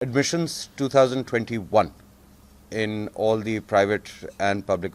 Admissions 2021 in all the private and public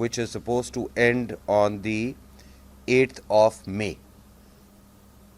which is supposed to end on the 8th of May.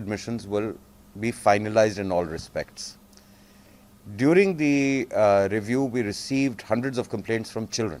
admissions will be finalized in all respects. During the review, we received hundreds of complaints from children.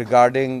Regarding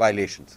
violations,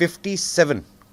57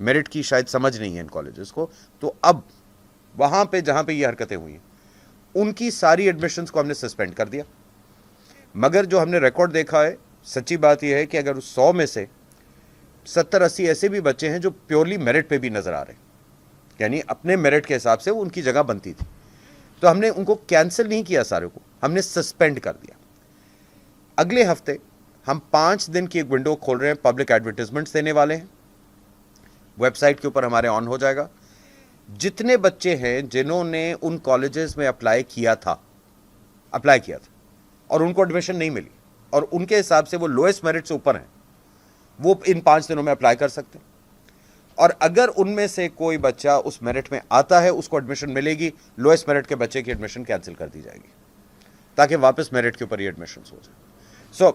merit کی شاید سمجھ نہیں ہے in colleges کو. تو اب وہاں پہ جہاں پہ یہ حرکتیں ہوئی ہیں ان کی ساری ایڈمیشنز کو ہم نے سسپینڈ کر دیا. مگر جو ہم نے ریکارڈ دیکھا ہے, سچی بات یہ ہے کہ اگر 100 میں سے 70-80 ایسے بھی بچے ہیں جو پیورلی میرٹ پہ بھی نظر آ رہے ہیں, یعنی اپنے میرٹ کے حساب سے وہ ان کی جگہ بنتی تھی, تو ہم نے ان کو کینسل نہیں کیا, سارے کو ہم نے سسپینڈ کر دیا. اگلے ہفتے ہم 5 دن کی ایک ونڈو کھول رہے ہیں, پبلک ایڈورٹیزمنٹس دینے والے ہیں, ویب سائٹ کے اوپر ہمارے آن ہو جائے گا. جتنے بچے ہیں جنہوں نے ان کالجز میں اپلائی کیا تھا اور ان کو ایڈمیشن نہیں ملی اور ان کے حساب سے وہ لوئسٹ میرٹ سے اوپر ہیں, وہ ان 5 دنوں میں اپلائی کر سکتے ہیں. اور اگر ان میں سے کوئی بچہ اس میرٹ میں آتا ہے اس کو ایڈمیشن ملے گی, لوئسٹ میرٹ کے بچے کی ایڈمیشن کینسل کر دی جائے گی تاکہ واپس میرٹ کے اوپر ہی ایڈمیشنز ہو جائیں. سو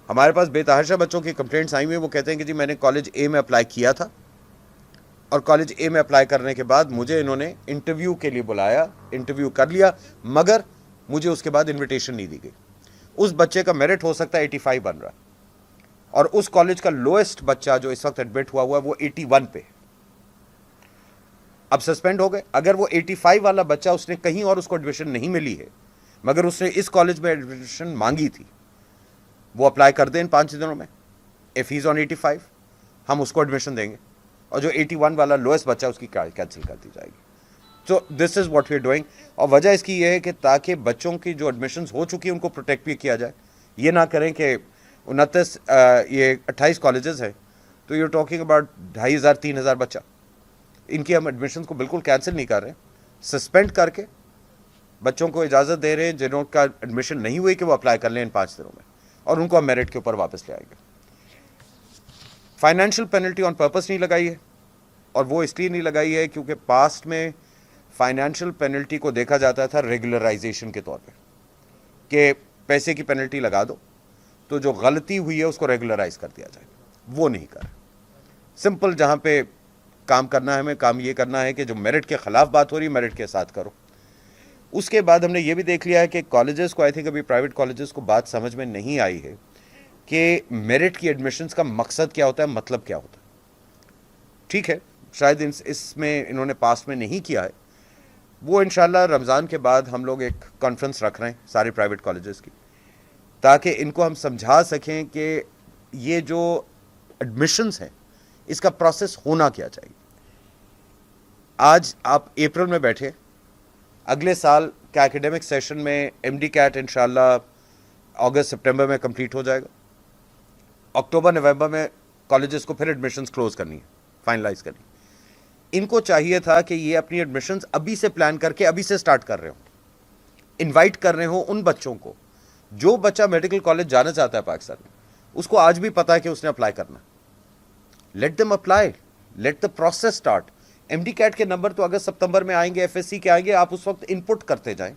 ہمارے پاس بے تحاشا بچوں کی کمپلینٹس آئی ہوئی ہیں, وہ کہتے ہیں کہ جی میں نے کالج اے میں اپلائی کیا تھا اور کالج اے میں اپلائی کرنے کے بعد مجھے انہوں نے انٹرویو کے لیے بلایا, انٹرویو کر لیا, مگر مجھے اس کے بعد انویٹیشن نہیں دی گئی. اس بچے کا میرٹ ہو سکتا ہے 85 بن رہا ہے اور اس کالج کا لوئسٹ بچہ جو اس وقت ایڈمٹ ہوا ہوا ہے وہ 81 پہ. اب سسپینڈ ہو گئے. اگر وہ 85 والا بچہ اس نے کہیں اور اس کو ایڈمیشن نہیں ملی ہے مگر اس نے اس کالج میں ایڈمیشن مانگی تھی, وہ اپلائی کر دیں ان 5 دنوں میں. اف ہی از آن 85 ہم اس کو ایڈمیشن دیں گے, اور جو 81 والا لوئسٹ بچہ اس کی کینسل کر دی جائے گی. So this is what we are doing. اور وجہ اس کی یہ ہے کہ تاکہ بچوں کی جو ایڈمیشنز ہو چکی ہیں ان کو پروٹیکٹ بھی کیا جائے. یہ نہ کریں کہ 28 کالجز ہیں تو یو ٹاکنگ اباؤٹ 2500-3000 بچہ, ان کی ہم ایڈمیشنز کو بالکل کینسل نہیں کر رہے ہیں, سسپینڈ کر کے بچوں کو اجازت دے رہے ہیں جنہوں کا ایڈمیشن نہیں ہوئی کہ وہ اپلائی کر لیں ان 5 دنوں میں, اور ان کو ہم میرٹ کے اوپر واپس لے آئیں گے. فائنینشیل پینلٹی آن پرپس نہیں لگائی ہے, اور وہ اس لیے نہیں لگائی ہے کیونکہ پاسٹ میں فائنینشیل پینلٹی کو دیکھا جاتا تھا ریگولرائزیشن کے طور پہ کہ پیسے کی پینلٹی لگا دو تو جو غلطی ہوئی ہے اس کو ریگولرائز کر دیا جائے. وہ نہیں کر. سمپل جہاں پہ کام کرنا ہے ہمیں کام یہ کرنا ہے کہ جو میرٹ کے خلاف بات ہو رہی ہے میرٹ کے ساتھ کرو. اس کے بعد ہم نے یہ بھی دیکھ لیا ہے کہ کالجز کو, آئی تھنک ابھی پرائیویٹ کالجز کو بات سمجھ میں نہیں آئی ہے کہ میرٹ کی ایڈمیشنز کا مقصد کیا ہوتا ہے, مطلب کیا ہوتا ہے. ٹھیک ہے, شاید اس میں انہوں نے پاس میں نہیں کیا ہے, وہ انشاءاللہ رمضان کے بعد ہم لوگ ایک کانفرنس رکھ رہے ہیں سارے پرائیویٹ کالجز کی, تاکہ ان کو ہم سمجھا سکیں کہ یہ جو ایڈمیشنز ہیں اس کا پروسیس ہونا کیا چاہیے. آج آپ اپریل میں بیٹھے, اگلے سال کا ایکیڈیمک سیشن میں ایم ڈی کیٹ انشاءاللہ اگست سپٹمبر میں کمپلیٹ ہو جائے گا. اکتوبر نومبر میں کالجز کو پھر ایڈمیشنز کلوز کرنی ہے, فائنلائز کرنی. ان کو چاہیے تھا کہ یہ اپنی ایڈمیشنز ابھی سے پلان کر کے ابھی سے سٹارٹ کر رہے ہوں, انوائٹ کر رہے ہوں ان بچوں کو. جو بچہ میڈیکل کالج جانا چاہتا ہے پاکستان میں, اس کو آج بھی پتا ہے کہ اس نے اپلائی کرنا. Let them apply, let the process start. M D CAT کے نمبر تو اگست سپتمبر میں آئیں گے, ایف ایس سی کے آئیں گے, آپ اس وقت ان پٹ کرتے جائیں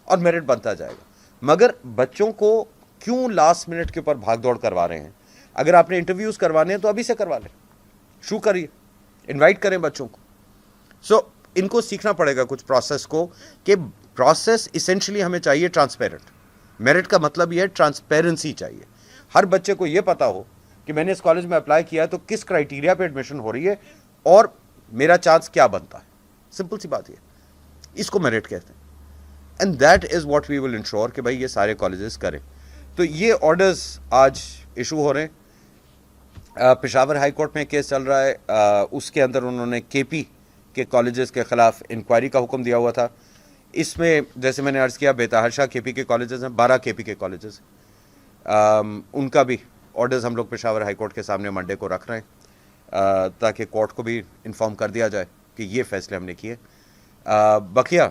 اور میرٹ بنتا جائے گا. مگر بچوں کو کیوں لاسٹ منٹ کے اوپر بھاگ دوڑ کروا رہے ہیں؟ اگر آپ نے انٹرویوز کروانے ہیں تو ابھی سے کروا لیں, شروع کریے, انوائٹ کریں بچوں کو. سو ان کو سیکھنا پڑے گا کچھ پروسیس کو, کہ پروسیس اسینشلی ہمیں چاہیے ٹرانسپیرنٹ. میرٹ کا مطلب یہ ہے ٹرانسپیرنسی چاہیے. ہر بچے کو یہ پتا ہو کہ میں نے اس کالج میں اپلائی کیا تو کس کرائیٹیریا پہ ایڈمیشن ہو رہی ہے اور میرا چانس کیا بنتا ہے. سمپل سی بات یہ, اس کو میرٹ کہتے ہیں. And that is what we will ensure کہ بھائی یہ سارے کالجز کریں. تو یہ آرڈرز آج ایشو ہو رہے ہیں. پشاور ہائی کورٹ میں کیس چل رہا ہے, اس کے اندر انہوں نے کے پی کے کالجز کے خلاف انکوائری کا حکم دیا ہوا تھا. اس میں جیسے میں نے عرض کیا بے تحاشا کے پی کے کالجز ہیں, 12 کے پی کے کالجز ہیں. ان کا بھی آرڈرز ہم لوگ پشاور ہائی کورٹ کے سامنے منڈے کو رکھ رہے ہیں, تاکہ کورٹ کو بھی انفارم کر دیا جائے کہ یہ فیصلے ہم نے کیے. بقیہ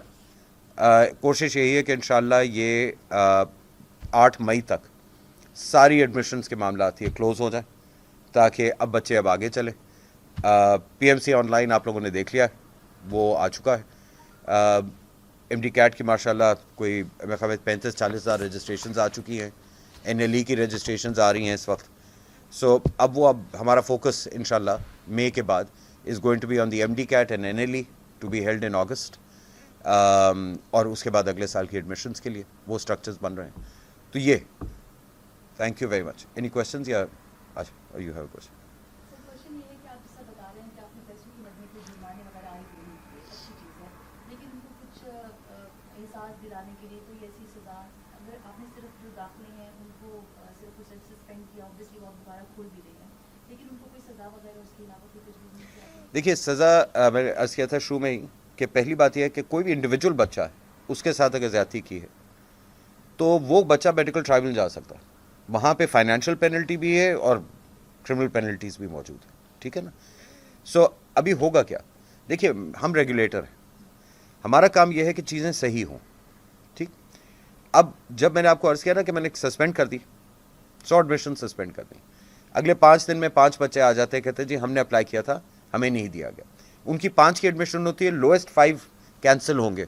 کوشش یہی ہے کہ انشاءاللہ یہ 8 مئی تک ساری ایڈمیشنز کے معاملات یہ کلوز ہو جائیں, تاکہ اب بچے اب آگے چلیں. پی ایم سی آن لائن آپ لوگوں نے دیکھ لیا ہے, وہ آ چکا ہے. ایم ڈی کیٹ کی ماشاءاللہ کوئی میرے خیال 35-40 ہزار رجسٹریشنز آ چکی ہیں. این ایل ای کی رجسٹریشنز آ رہی ہیں اس وقت. سو اب ہمارا فوکس انشاءاللہ مئی کے بعد is going to be on the M D CAT and N L E to be held in August. اور اس کے بعد اگلے سال کی ایڈمیشنز کے لیے وہ اسٹرکچرز بن رہے ہیں. تو یہ thank you very much. Any questions یا یو ہیو کویشچن؟ کوشچن یہ ہے کہ آپ جیسا بتا رہے ہیں کہ آپ احساس دلانے کے لیے کوئی ایسی سزا؟ اگر آپ نے صرف جو داخلے ہیں ان کو صرف سسپینڈ کیا، اوبویسلی وہ دوبارہ کھول بھی رہے ہیں، لیکن ان کو کوئی سزا وغیرہ اس کے علاوہ کوئی تجویز نہیں کیا؟ دیکھیے سزا میں نے عرض کیا تھا شروع میں ہی کہ پہلی بات یہ ہے کہ کوئی بھی انڈیویجول بچہ ہے اس کے ساتھ اگر زیادتی کی ہے تو وہ بچہ میڈیکل ٹرائبل جا سکتا ہے. وہاں پہ فائنینشیل پینلٹی بھی ہے اور کرمنل پینلٹیز بھی موجود ہیں. ٹھیک ہے نا. سو ابھی ہوگا کیا؟ دیکھیے ہم ریگولیٹر ہیں, ہمارا کام یہ ہے کہ چیزیں صحیح ہوں. ٹھیک. اب جب میں نے آپ کو عرض کیا نا کہ میں نے سسپینڈ کر دی 100 ایڈمیشن سسپینڈ کر دی, اگلے 5 دن میں 5 بچے آ جاتے کہتے جی ہم نے اپلائی کیا تھا ہمیں نہیں دیا گیا. ان کی 5 کی ایڈمیشن ہوتی ہے, لوئسٹ 5 کینسل ہوں گے.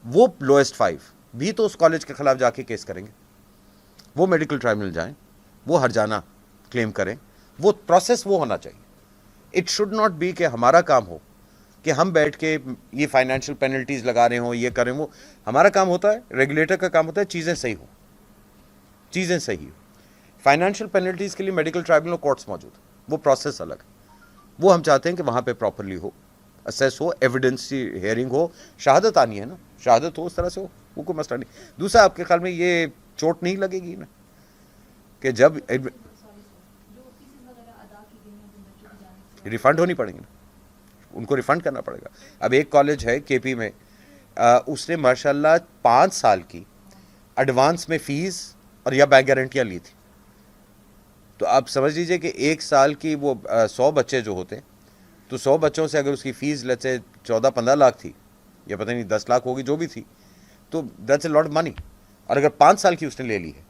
وہ لوئسٹ 5 بھی تو اس کالج کے خلاف جا کے کیس کریں گے, وہ میڈیکل ٹرائبونل جائیں, وہ ہرجانہ کلیم کریں, وہ پروسیس وہ ہونا چاہیے. اٹ شوڈ ناٹ بی کہ ہمارا کام ہو کہ ہم بیٹھ کے یہ فائنینشیل پینلٹیز لگا رہے ہوں, یہ کریں وہ. ہمارا کام ہوتا ہے, ریگولیٹر کا کام ہوتا ہے چیزیں صحیح ہوں, چیزیں صحیح ہوں. فائنینشیل پینلٹیز کے لیے میڈیکل ٹرائبونل کورٹس موجود ہیں, وہ پروسیس الگ ہے. وہ ہم چاہتے ہیں کہ وہاں پہ پراپرلی ہو, اسیس ہو, ایویڈنس کی ہیئرنگ ہو, شہادت آنی ہے نا, شہادت ہو اس طرح سے ہو, وہ کوئی مسئلہ نہیں. دوسرا آپ کے خیال میں یہ چوٹ نہیں لگے گی نا کہ جب ریفنڈ ہونی پڑیں گی نا, ان کو ریفنڈ کرنا پڑے گا. اب ایک کالج ہے کے پی میں, اس نے ماشاء اللہ 5 سال کی ایڈوانس میں فیس اور یا بینک گارنٹیاں لی تھی. تو آپ سمجھ لیجئے کہ 1 سال کی وہ 100 بچے جو ہوتے تو 100 بچوں سے اگر اس کی فیس لیٹ سے 14-15 لاکھ تھی یا پتہ نہیں 10 لاکھ ہوگی جو بھی تھی, تو دیٹس اے لاٹ منی. اور اگر 5 سال کی اس نے لے لی ہے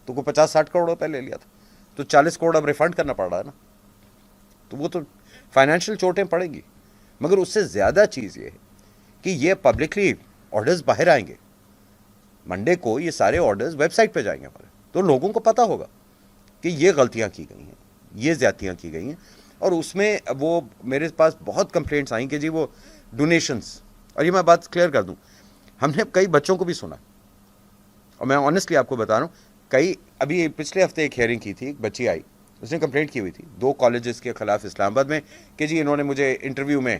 تو کوئی 50-60 کروڑ روپے لے لیا تھا, تو 40 کروڑ اب ریفنڈ کرنا پڑ رہا ہے نا. تو وہ تو فائنینشیل چوٹیں پڑیں گی. مگر اس سے زیادہ چیز یہ ہے کہ یہ پبلکلی آرڈرز باہر آئیں گے منڈے کو, یہ سارے آرڈرز ویب سائٹ پہ جائیں گے ہمارے, تو لوگوں کو پتہ ہوگا کہ یہ غلطیاں کی گئی ہیں, یہ زیادتیاں کی گئی ہیں. اور اس میں وہ میرے پاس بہت کمپلینٹس آئیں کہ جی وہ ڈونیشنز, اور یہ میں بات کلیئر کر دوں, ہم نے کئی بچوں کو بھی سنا, اور میں آنیسٹلی آپ کو بتا رہا ہوں, کئی ابھی پچھلے ہفتے ایک ہیئرنگ کی تھی, ایک بچی آئی, اس نے کمپلینٹ کی ہوئی تھی 2 کالجز کے خلاف اسلام آباد میں کہ جی انہوں نے مجھے انٹرویو میں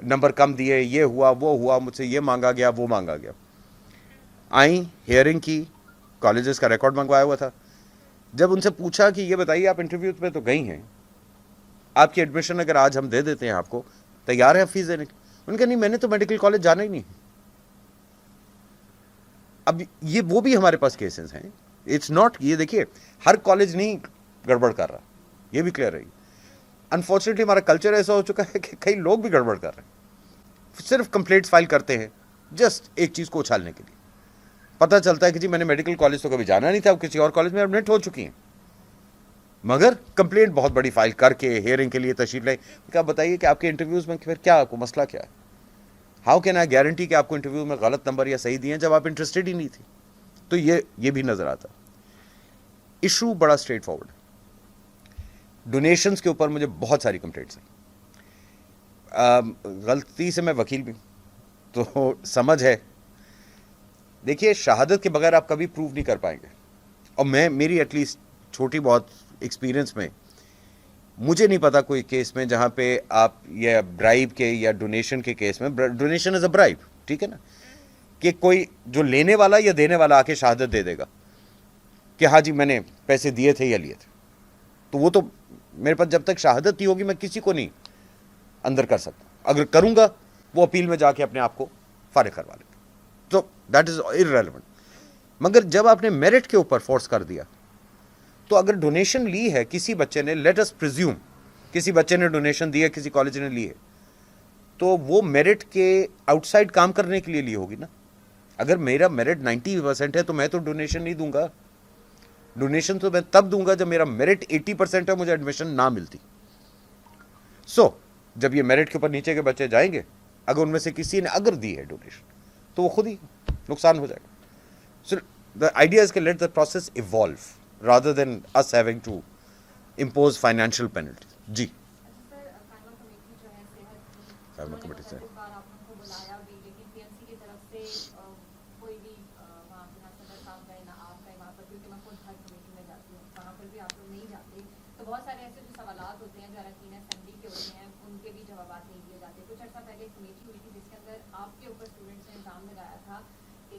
نمبر کم دیے, یہ ہوا وہ ہوا, مجھ سے یہ مانگا گیا وہ مانگا گیا. آئیں, ہیئرنگ کی, کالجز کا ریکارڈ منگوایا ہوا تھا. جب ان سے پوچھا کہ یہ بتائیے آپ انٹرویو پہ تو گئی ہیں, آپ کی ایڈمیشن اگر آج ہم دے دیتے ہیں آپ کو, تیار ہے فیس دینے کی؟ ان کا نہیں, میں نے تو میڈیکل کالج جانا ہی نہیں. اب یہ وہ بھی ہمارے پاس کیسز ہیں, اٹس ناٹ, یہ دیکھیے ہر کالج نہیں گڑبڑ کر رہا, یہ بھی کلیئر رہی. انفارچونیٹلی ہمارا کلچر ایسا ہو چکا ہے کہ کئی لوگ بھی گڑبڑ کر رہے ہیں, صرف کمپلینٹس فائل کرتے ہیں جسٹ ایک چیز کو اچھالنے کے لیے. پتہ چلتا ہے کہ جی میں نے میڈیکل کالج تو کبھی جانا نہیں تھا, اب کسی اور کالج میں ایڈمٹ ہو چکی ہیں, مگر کمپلینٹ بہت بڑی فائل کر کے ہیئرنگ کے لیے تشریف لائے. کیا بتائیے کہ آپ کے انٹرویوز میں پھر کیا, آپ کو مسئلہ کیا ہے؟ ہاؤ کین آئی گارنٹی کہ آپ کو انٹرویو میں غلط نمبر یا صحیح دیے جب آپ انٹرسٹیڈ ہی نہیں تھی؟ تو یہ بھی نظر آتا. ایشو بڑا اسٹریٹ فارورڈ ہے. ڈونیشنز کے اوپر مجھے بہت ساری کمپلینٹس ہیں. غلطی سے میں وکیل بھی تو سمجھ ہے. دیکھیے شہادت کے بغیر آپ کبھی پروو نہیں کر پائیں گے, اور میری ایٹ لیسٹ چھوٹی بہت ایکسپیرینس میں مجھے نہیں پتا کوئی کیس میں جہاں پہ آپ یا برائب کے یا ڈونیشن کے کیس میں, ڈونیشن از اے برائب, ٹھیک ہے نا, کہ کوئی جو لینے والا یا دینے والا آ کے شہادت دے دے گا کہ ہاں جی میں نے پیسے دیے تھے یا لیے تھے, تو وہ تو میرے پاس جب تک شہادت نہیں ہوگی میں کسی کو نہیں اندر کر سکتا. اگر کروں گا وہ اپیل میں جا کے اپنے آپ کو فارغ کروا لے گا, تو دیٹ از irrelevant. مگر جب آپ نے میرٹ کے اوپر فورس کر دیا, تو اگر ڈونیشن لی ہے کسی بچے نے, لیٹ اس پریزیوم کسی بچے نے ڈونیشن دی ہے, کسی کالج نے لی ہے, تو وہ میرٹ کے آؤٹ سائڈ کام کرنے کے لیے لی ہوگی نا. اگر میرا میرٹ 90% ہے تو میں تو ڈونیشن نہیں دوں گا. ڈونیشن تو میں تب دوں گا جب میرا میرٹ 80% ہے, مجھے ایڈمیشن نہ ملتی. سو جب یہ میرٹ کے اوپر نیچے کے بچے جائیں گے, اگر ان میں سے کسی نے اگر دی ہے ڈونیشن, تو وہ خود ہی نقصان ہو جائے گا. سو the idea is to let the process evolve rather than us having to impose financial penalties. جی قائمہ کمیٹی سے بہت سارے ایسے جو سوالات ہوتے ہیں جو اراکین اسمبلی کے ہوتے ہیں, ان کے بھی جوابات نہیں دیے جاتے. کچھ عرصہ پہلے ایک کمیٹی ہوئی تھی جس کے اندر آپ کے اوپر اسٹوڈنٹس نے الزام لگایا تھا کہ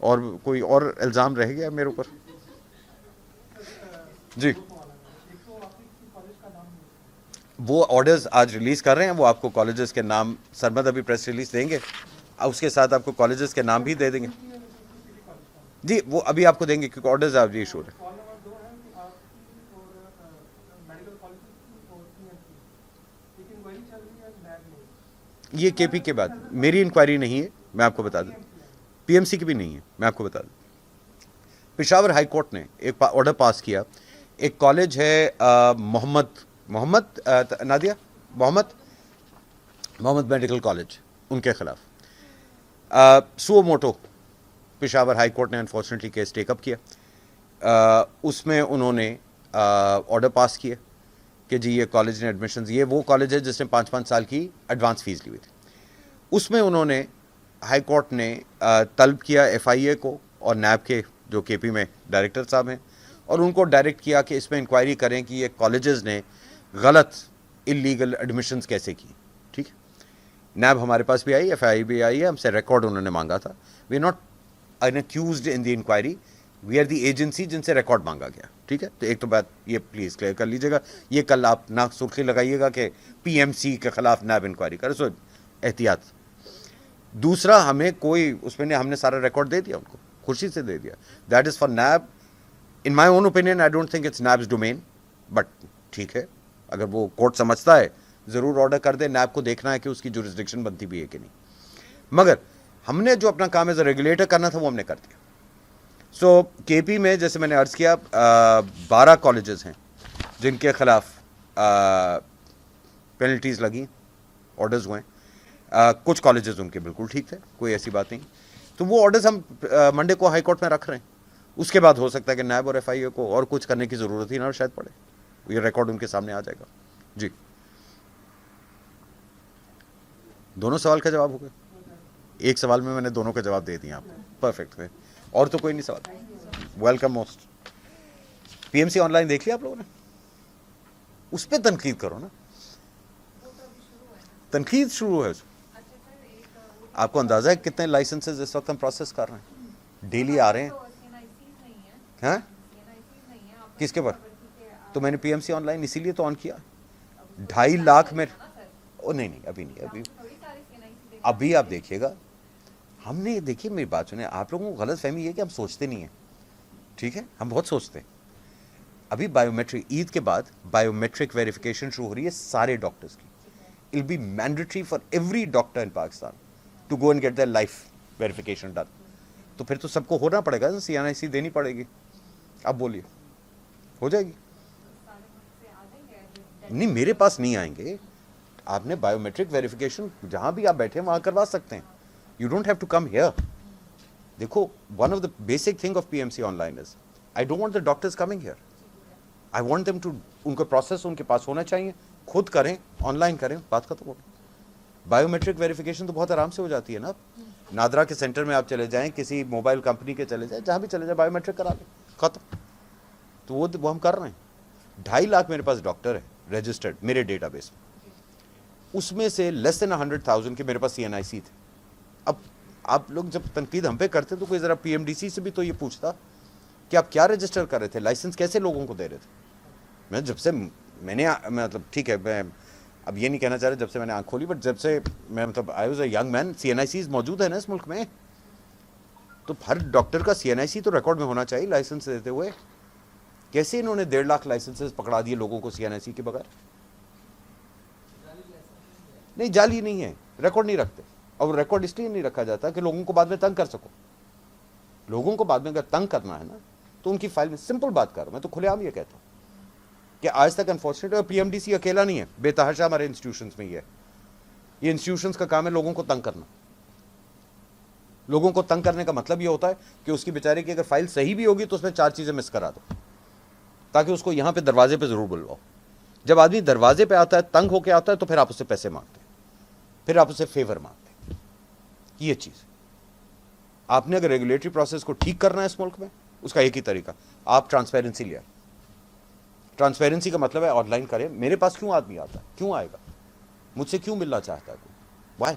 اور کوئی اور الزام رہ گیا میرے اوپر؟ جی وہ آرڈرز آج ریلیز کر رہے ہیں, وہ آپ کو کالجز کے نام, سرمد ابھی پریس ریلیز دیں گے, اس کے ساتھ آپ کو کالجز کے نام بھی دے دیں گے. جی وہ ابھی آپ کو دیں گے کیونکہ آرڈرز آپ ایشو ہے. یہ کے پی کے بعد میری انکوائری نہیں ہے, میں آپ کو بتا دوں, پی ایم سی کی بھی نہیں ہے, میں آپ کو بتا دوں. پشاور ہائی کورٹ نے ایک آرڈر پاس کیا, ایک کالج ہے محمد میڈیکل کالج, ان کے خلاف سو موٹو پشاور ہائی کورٹ نے انفارچونیٹلی کیس ٹیک اپ کیا. اس میں انہوں نے آرڈر پاس کیا کہ جی یہ کالج نے ایڈمیشنز, یہ وہ کالج ہے جس نے 5 سال کی ایڈوانس فیس لی ہوئی تھی. اس میں انہوں نے ہائی کورٹ نے طلب کیا ایف آئی اے کو اور نیب کے جو کے پی میں ڈائریکٹر صاحب ہیں, اور ان کو ڈائریکٹ کیا کہ اس میں انکوائری کریں کہ یہ کالجز نے غلط انلیگل ایڈمیشنز کیسے کی. ٹھیک ہے, نیب ہمارے پاس بھی آئی, ایف آئی بھی آئی ہے, ہم سے ریکارڈ انہوں نے مانگا تھا. We are not accused in the inquiry, we are the agency جن سے ریکارڈ مانگا گیا. ٹھیک ہے, تو ایک تو بات یہ پلیز کلیئر کر لیجیے گا, یہ کل آپ نہ سرخی لگائیے گا کہ پی ایم سی کے خلاف نیب انکوائری کرے, سو احتیاط. دوسرا, ہمیں کوئی اس میں ہم نے سارا ریکارڈ دے دیا ان کو, خوشی سے دے دیا. That is for NAB. In my own opinion I don't think it's NAB's domain, but ٹھیک ہے, اگر وہ کورٹ سمجھتا ہے ضرور آرڈر کر دے. نیب کو دیکھنا ہے کہ اس کی جورسڈکشن بنتی بھی ہے کہ نہیں. مگر ہم نے جو اپنا کام ایز اے ریگولیٹر کرنا تھا وہ ہم نے کر دیا. سو کے پی میں جیسے میں نے عرض کیا 12 کالجز ہیں جن کے خلاف پینلٹیز لگیں, آرڈرز ہوئے. کچھ کالجز ان کے بالکل ٹھیک تھے, کوئی ایسی بات نہیں. تو وہ آرڈرز ہم منڈے کو ہائی کورٹ میں رکھ رہے ہیں. اس کے بعد ہو سکتا ہے کہ نیب اور ایف آئی اے کو اور کچھ کرنے کی ضرورت ہی نہ شاید پڑے, یہ ریکارڈ ان کے سامنے آ جائے گا. جی دونوں سوال کا جواب ہو گیا. ایک سوال میں نے دونوں کا جواب دے دیا آپ کو, پرفیکٹ ہے. اور تو کوئی نہیں سوال. Welcome most. P M C online دیکھ لیا آپ لوگوں نے؟ اس پہ تنقید کرو نا, تنقید شروع ہے. آپ کو اندازہ ہے کتنے لائسنسز اس وقت ہم پروسیس کر رہے ہیں, ڈیلی آ رہے ہیں. ہاں کس کے پر؟ تو میں نے پی ایم سی آن لائن اسی لیے تو آن کیا. 2.5 لاکھ میں نہیں ابھی نہیں, ابھی آپ دیکھیے گا. ہم نے دیکھیے میری بات سنیں, آپ لوگوں کو غلط فہمی یہ کہ ہم سوچتے نہیں ہیں. ٹھیک ہے, ہم بہت سوچتے ہیں. ابھی بایو میٹرک, عید کے بعد بایو میٹرک ویریفیکیشن شروع ہو رہی ہے سارے ڈاکٹرز کی. It will be mandatory for every doctor in Pakistan to go and get their life verification done. تو پھر تو سب کو ہونا پڑے گا, سی این آئی سی دینی پڑے گی. اب بولیے ہو جائے گی؟ نہیں میرے پاس نہیں آئیں گے. آپ نے بایو میٹرک ویریفیکیشن جہاں بھی آپ بیٹھے ہیں وہاں کروا سکتے ہیں. You don't have to come here. دیکھو one of the basic thing of P M C online is I don't want the doctors coming here. I want them to, ان کا پروسیس ان کے پاس ہونا چاہیے, خود کریں, آن لائن کریں, بات ختم ہو. بایو میٹرک ویریفیکیشن تو بہت آرام سے ہو جاتی ہے نا. نادرا کے سینٹر میں آپ چلے جائیں, کسی موبائل کمپنی کے چلے جائیں, جہاں بھی چلے جائیں, بایو میٹرک کرا لیں, ختم. تو وہ ہم کر رہے ہیں. 2.5 لاکھ میرے پاس ڈاکٹر ہے رجسٹرڈ میرے ڈیٹا بیس میں. اس میں سے لیس دین 100,000 کے میرے پاس سی این آئی سی تھے. اب آپ لوگ جب تنقید ہم پہ کرتے تو کوئی ذرا پی ایم ڈی سی سے بھی تو یہ پوچھتا کہ آپ کیا رجسٹر کر رہے تھے, لائسنس کیسے لوگوں کو دے رہے تھے. میں جب سے میں نے مطلب ٹھیک ہے, میں اب یہ نہیں کہنا چاہ رہا جب سے میں نے آنکھ کھولی, بٹ جب سے میں مطلب I was a young man, C N I Cs موجود ہے نا اس ملک میں. تو ہر ڈاکٹر کا سی این آئی سی تو ریکارڈ میں ہونا چاہیے لائسنس دیتے ہوئے. کیسے انہوں نے 1.5 لاکھ لائسنسز پکڑا دیے لوگوں کو سی این آئی سی کے بغیر؟ نہیں جعلی نہیں ہے, ریکارڈ نہیں رکھتے. اور ریکارڈ اس لیے نہیں رکھا جاتا کہ لوگوں کو بعد میں تنگ کر سکو. لوگوں کو بعد میں اگر تنگ کرنا ہے نا تو ان کی فائل میں سمپل بات کر, میں تو کھلے عام یہ کہتا ہوں کہ آج تک انفارچونیٹلی, اور پی ایم ڈی سی اکیلا نہیں ہے, بے تحاشا ہمارے انسٹیٹیوشنس میں یہ ہے. یہ انسٹیٹیوشنس کا کام ہے لوگوں کو تنگ کرنا. لوگوں کو تنگ کرنے کا مطلب یہ ہوتا ہے کہ اس کی بیچارے کی اگر فائل صحیح بھی ہوگی تو اس میں 4 چیزیں مس کرا دو, تاکہ اس کو یہاں پہ دروازے پہ ضرور بلواؤ. جب آدمی دروازے پہ آتا ہے, تنگ ہو کے آتا ہے, تو پھر آپ اس سے پیسے مانگتے ہیں, پھر آپ اسے فیور مانگتے ہیں. یہ چیز آپ نے اگر ریگولیٹری پروسیس کو ٹھیک کرنا ہے اس ملک میں, اس کا ایک ہی طریقہ, آپ ٹرانسپیرنسی لے آئیں. ٹرانسپیرنسی کا مطلب ہے آن لائن کریں. میرے پاس کیوں آدمی آتا ہے, کیوں آئے گا, مجھ سے کیوں ملنا چاہتا ہے کوئی, Y?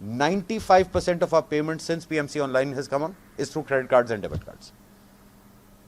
95% of our payments since PMC online has come on is through credit cards and debit cards.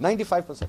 95%.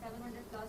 710